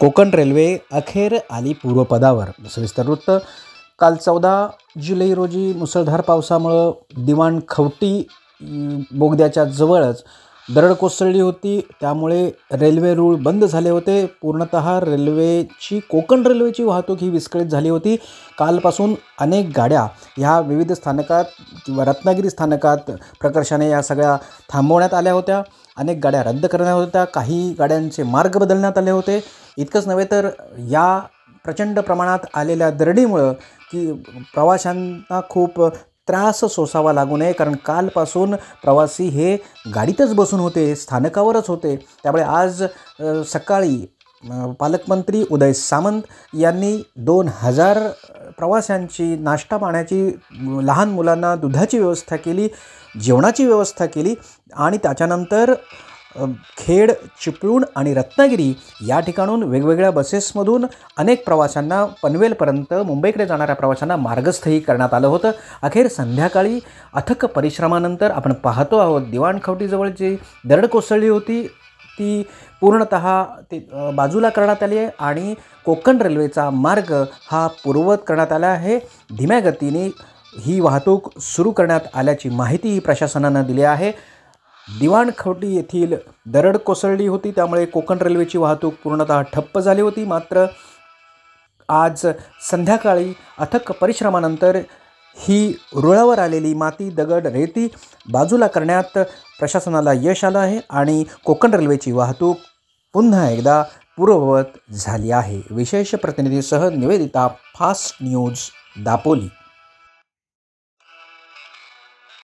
Konkan railway अखेर आली पूर्वपदावर. सविस्तर वृत्त. काल 14 जुलै रोजी मुसळधार पावसामुळं दिवाण खवटी बोगद्याच्या जवळच दरड कोसळली होती. त्यामुळे रेल्वे रूळ बंद झाले होते. पूर्णतः कोकण रेल्वेची वाहतूक ही विस्कळीत झाली होती. कालपासून अनेक गाड्या ह्या विविध स्थानकात किंवा रत्नागिरी स्थानकात प्रकर्षाने या सगळ्या थांबवण्यात आल्या होत्या. अनेक गाड्या रद्द करण्यात होत्या. काही गाड्यांचे मार्ग बदलण्यात आले होते. इतकंच नव्हे तर या प्रचंड प्रमाणात आलेल्या दरडीमुळं की प्रवाशांना खूप त्रास सोसावा लागू नये, कारण कालपासून प्रवासी हे गाडीतच बसून होते, स्थानकावरच होते. त्यामुळे आज सकाळी पालकमंत्री उदय सामंत यांनी 2000 प्रवाशांची नाश्ता पाण्याची, लहान मुलांना दुधाची व्यवस्था केली, जेवणाची व्यवस्था केली आणि त्याच्यानंतर खेड, चिपळूण आणि रत्नागिरी या ठिकाणून वेगवेगळ्या बसेसमधून अनेक प्रवाशांना पनवेलपर्यंत मुंबईकडे जाणाऱ्या प्रवाशांना मार्गस्थही करण्यात आलं होतं. अखेर संध्याकाळी अथक परिश्रमानंतर आपण पाहतो आहोत दिवाणखवटीजवळ जी दरड कोसळली होती ती पूर्णतः बाजूला करण्यात आली आहे आणि कोकण रेल्वेचा मार्ग हा पूर्ववत करण्यात आला आहे. धीम्या गतीने ही वाहतूक सुरू करण्यात आल्याची माहिती प्रशासनानं दिली आहे. दिवाणखवटी येथील दरड कोसळली होती, त्यामुळे कोकण रेल्वेची वाहतूक पूर्णतः ठप्प झाली होती. मात्र आज संध्याकाळी अथक परिश्रमानंतर ही रुळावर आलेली माती, दगड, रेती बाजूला करण्यात प्रशासनाला यश आलं आहे आणि कोकण रेल्वेची वाहतूक पुन्हा एकदा पूर्ववत झाली आहे. विशेष प्रतिनिधीसह निवेदिता, फास्ट न्यूज, दापोली.